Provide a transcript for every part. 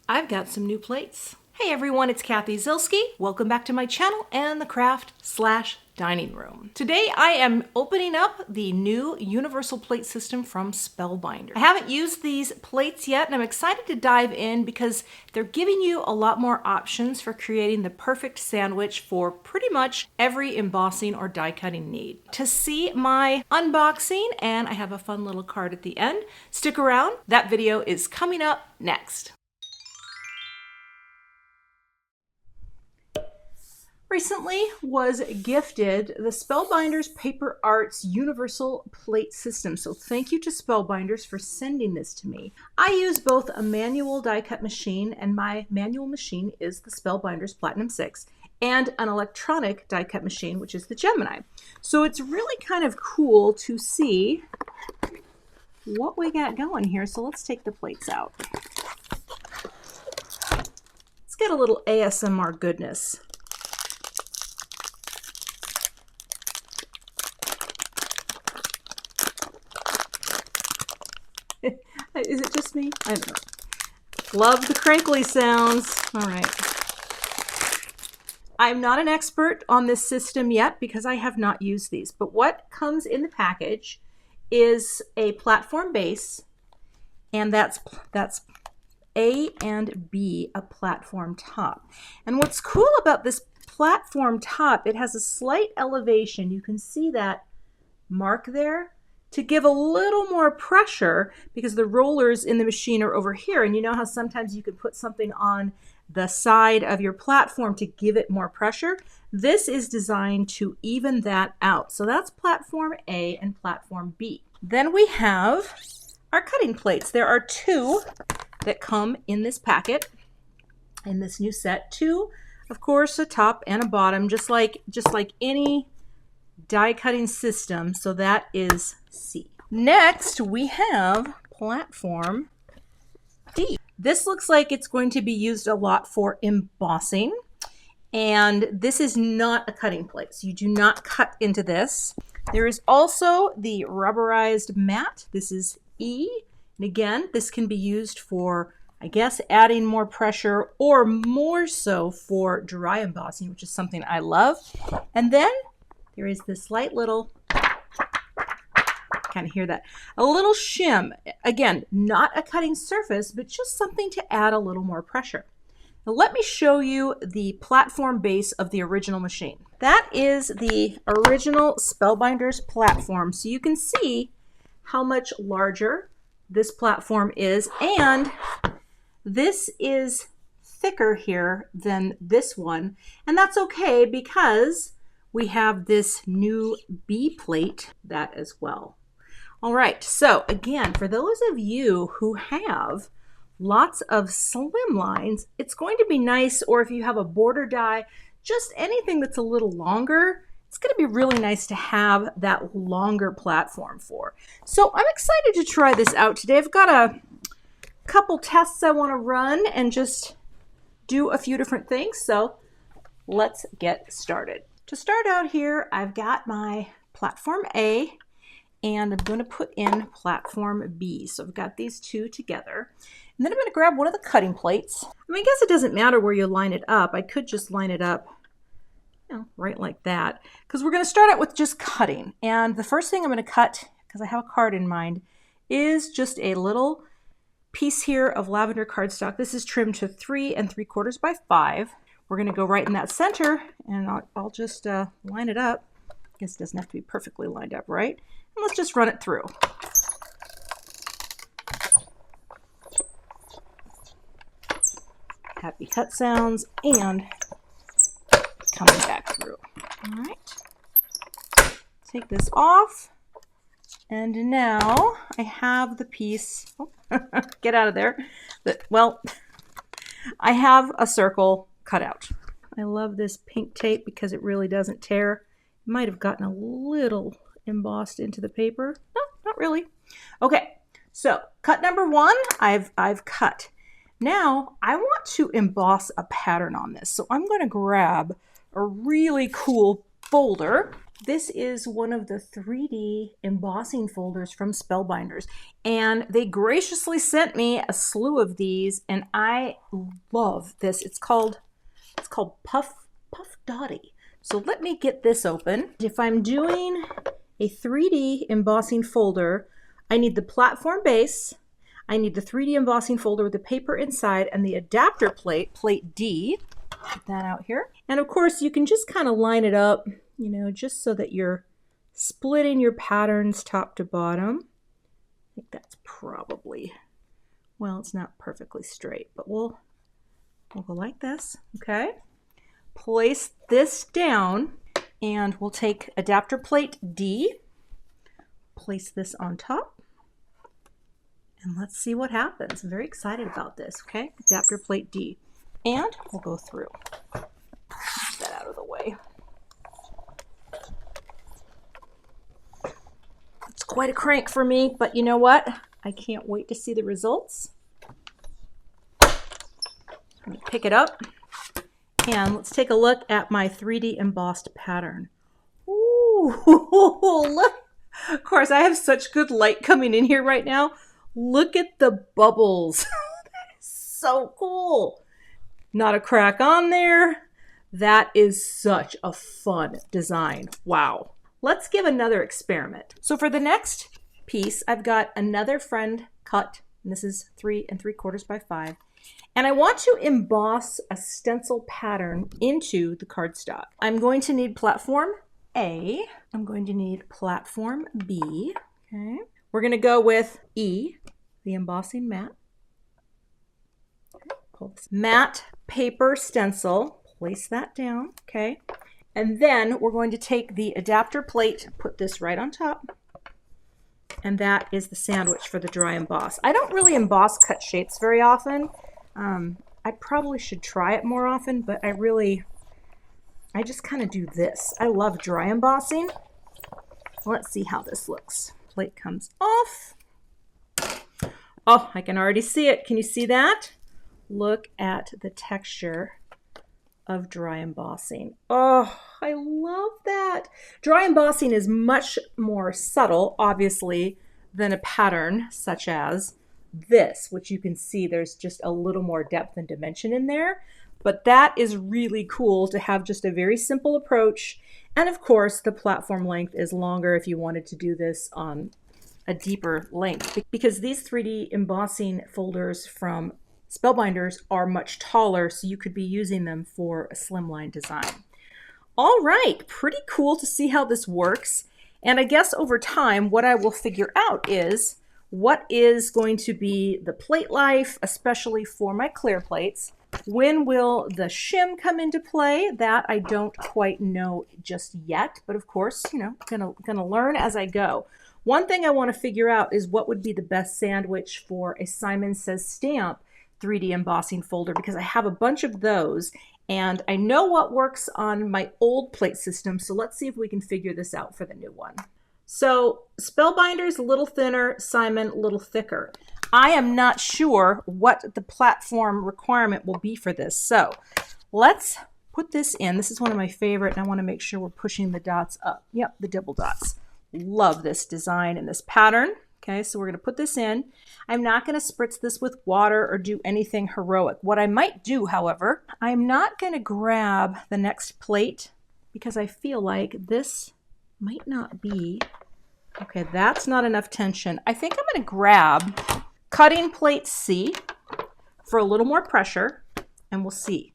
I've got some new plates. Hey everyone, it's Cathy Zielske. Welcome back to my channel and the craft/dining room. Today I am opening up the new Universal Plate System from Spellbinders. I haven't used these plates yet and I'm excited to dive in because they're giving you a lot more options for creating the perfect sandwich for pretty much every embossing or die cutting need. To see my unboxing, and I have a fun little card at the end, stick around. That video is coming up next. Recently was gifted the Spellbinders Paper Arts Universal Plate System. So thank you to Spellbinders for sending this to me. I use both a manual die cut machine, and my manual machine is the Spellbinders Platinum 6, and an electronic die cut machine, which is the Gemini. So it's really kind of cool to see what we got going here. So let's take the plates out. Let's get a little ASMR goodness. Is it just me? I don't know. Love the crinkly sounds. All right. I'm not an expert on this system yet because I have not used these, but what comes in the package is a platform base, and that's A and B, a platform top. And what's cool about this platform top, it has a slight elevation. You can see that mark there, to give a little more pressure because the rollers in the machine are over here. And you know how sometimes you can put something on the side of your platform to give it more pressure? This is designed to even that out. So that's platform A and platform B. Then we have our cutting plates. There are two that come in this packet, in this new set. Two, of course, a top and a bottom, just like any die cutting system. So that is C. Next we have platform D. This looks like it's going to be used a lot for embossing, and this is not a cutting plate, so you do not cut into this. There is also the rubberized mat. This is E, and again, this can be used for, I guess, adding more pressure, or more so for dry embossing, which is something I love. And then there is this slight little, kind of hear that, a little shim. Again, not a cutting surface, but just something to add a little more pressure. Now let me show you the platform base of the original machine. That is the original Spellbinders platform. So you can see how much larger this platform is, and this is thicker here than this one. And that's okay because we have this new B plate, that as well. All right, so again, for those of you who have lots of slim lines, it's going to be nice, or if you have a border die, just anything that's a little longer, it's going to be really nice to have that longer platform for. So I'm excited to try this out today. I've got a couple tests I want to run and just do a few different things. So let's get started. To start out here, I've got my platform A, and I'm going to put in platform B. So I've got these two together. And then I'm going to grab one of the cutting plates. I mean, I guess it doesn't matter where you line it up. I could just line it up, you know, right like that, because we're going to start out with just cutting. And the first thing I'm going to cut, because I have a card in mind, is just a little piece here of lavender cardstock. This is trimmed to 3 3/4 by 5. We're going to go right in that center, and I'll just line it up. I guess it doesn't have to be perfectly lined up, right? And let's just run it through. Happy cut sounds, and coming back through. All right. Take this off, and now I have the piece. Oh, get out of there. Well, I have a circle cut out. I love this pink tape because it really doesn't tear. It might have gotten a little embossed into the paper. No, not really. Okay, so cut number one, I've cut. Now I want to emboss a pattern on this. So I'm going to grab a really cool folder, This is one of the 3D embossing folders from Spellbinders, and they graciously sent me a slew of these, and I love this. It's called Puff Dotty. So let me get this open. If I'm doing a 3D embossing folder, I need the platform base, I need the 3D embossing folder with the paper inside, and the adapter plate, plate D. Put that out here. And of course, you can just kind of line it up, you know, just so that you're splitting your patterns top to bottom. I think that's probably, well, it's not perfectly straight, but we'll go like this, okay? Place this down, and we'll take adapter plate D, place this on top, and let's see what happens. I'm very excited about this, okay? Adapter plate D. And we'll go through. Get that out of the way. It's quite a crank for me, but you know what? I can't wait to see the results. Let me pick it up, and let's take a look at my 3D embossed pattern. Ooh, look. Of course, I have such good light coming in here right now. Look at the bubbles. That is so cool. Not a crack on there. That is such a fun design. Wow. Let's give another experiment. So for the next piece, I've got another friend cut, and this is 3 3/4 by 5. And I want to emboss a stencil pattern into the cardstock. I'm going to need platform A. I'm going to need platform B. Okay. We're going to go with E, the embossing mat. Pull this matte paper stencil, place that down, okay? And then we're going to take the adapter plate, put this right on top, and that is the sandwich for the dry emboss. I don't really emboss cut shapes very often. I probably should try it more often, but I just kind of do this. I love dry embossing. Let's see how this looks. Plate comes off. Oh, I can already see it. Can you see that? Look at the texture of dry embossing. Oh, I love that. Dry embossing is much more subtle, obviously, than a pattern such as this, which you can see there's just a little more depth and dimension in there. But that is really cool to have just a very simple approach. And of course, the platform length is longer if you wanted to do this on a deeper length, because these 3D embossing folders from Spellbinders are much taller, so you could be using them for a slimline design. All right, pretty cool to see how this works. And I guess over time, what I will figure out is what is going to be the plate life, especially for my clear plates. When will the shim come into play? That I don't quite know just yet, but of course, you know, gonna learn as I go. One thing I want to figure out is what would be the best sandwich for a Simon Says Stamp 3D embossing folder, because I have a bunch of those and I know what works on my old plate system. So let's see if we can figure this out for the new one. So Spellbinders, a little thinner, Simon, a little thicker. I am not sure what the platform requirement will be for this. So let's put this in. This is one of my favorite, and I want to make sure we're pushing the dots up. Yep, the Dibble dots. Love this design and this pattern. Okay, so we're going to put this in. I'm not going to spritz this with water or do anything heroic. What I might do, however, I'm not going to grab the next plate because I feel like this might not be, okay, that's not enough tension. I think I'm going to grab cutting plate C for a little more pressure, and we'll see.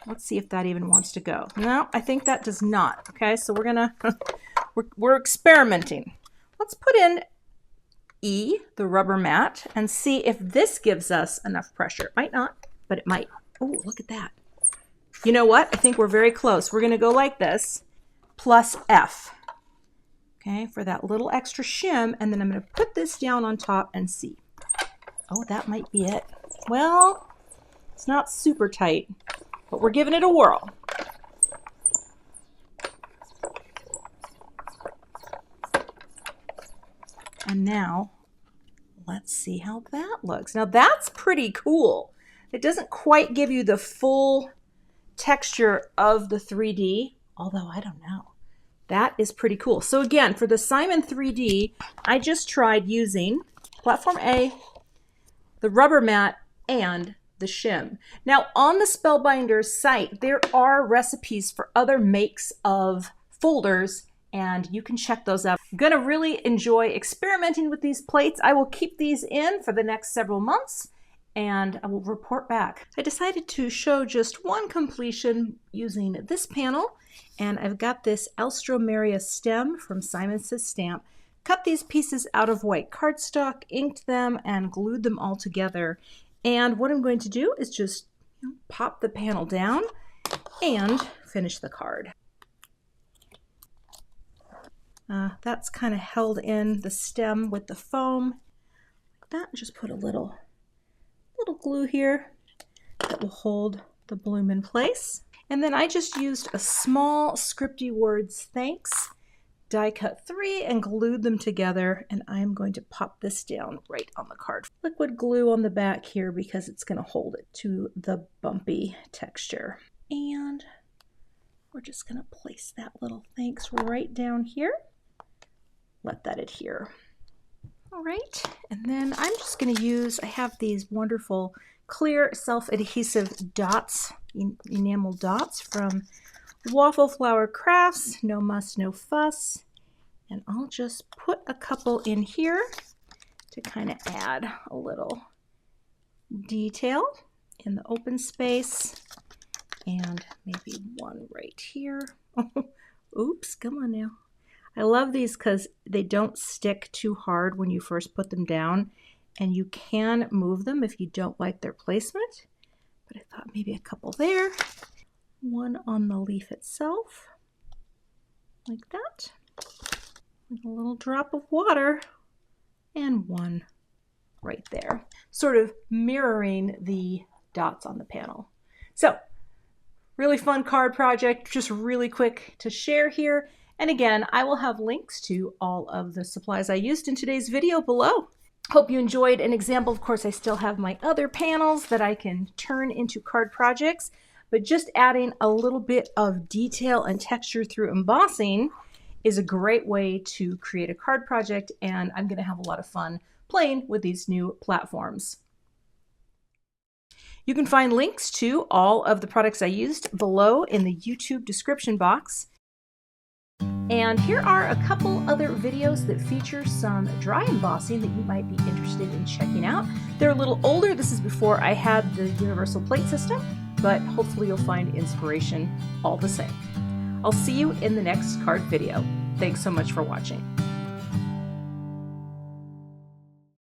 Let's see if that even wants to go. No, I think that does not. Okay, so we're gonna, we're experimenting. Let's put in E, the rubber mat, and see if this gives us enough pressure. It might not, but it might. Oh, look at that. You know what? I think we're very close. We're gonna go like this, plus F. Okay, for that little extra shim, and then I'm gonna put this down on top and see. Oh, that might be it. Well, it's not super tight, but we're giving it a whirl. And now, let's see how that looks. Now that's pretty cool. It doesn't quite give you the full texture of the 3D, although I don't know. That is pretty cool. So again, for the Simon 3D, I just tried using Platform A, the rubber mat, and the shim. Now on the Spellbinders site, there are recipes for other makes of folders, and you can check those out. I'm gonna really enjoy experimenting with these plates. I will keep these in for the next several months, and I will report back. I decided to show just one completion using this panel, and I've got this Alstroemeria stem from Simon Says Stamp. Cut these pieces out of white cardstock, inked them, and glued them all together. And what I'm going to do is just pop the panel down and finish the card. That's kind of held in the stem with the foam like that. Just put a little glue here that will hold the bloom in place. And then I just used a small scripty words thanks die cut 3 and glued them together, and I'm going to pop this down right on the card. Liquid glue on the back here because it's going to hold it to the bumpy texture. And we're just going to place that little thanks right down here. Let that adhere. All right, and then I'm just going to use, I have these wonderful clear self-adhesive dots, enamel dots from Waffle Flower Crafts, no muss, no fuss. And I'll just put a couple in here to kind of add a little detail in the open space. And maybe one right here. Oops, come on now. I love these because they don't stick too hard when you first put them down, and you can move them if you don't like their placement. But I thought maybe a couple there. One on the leaf itself, like that, with a little drop of water, and one right there, sort of mirroring the dots on the panel. So, really fun card project, just really quick to share here. And again, I will have links to all of the supplies I used in today's video below. Hope you enjoyed an example. Of course, I still have my other panels that I can turn into card projects. But just adding a little bit of detail and texture through embossing is a great way to create a card project, and I'm going to have a lot of fun playing with these new platforms. You can find links to all of the products I used below in the YouTube description box. And here are a couple other videos that feature some dry embossing that you might be interested in checking out. They're a little older. This is before I had the Universal Plate System, but hopefully you'll find inspiration all the same. I'll see you in the next card video. Thanks so much for watching.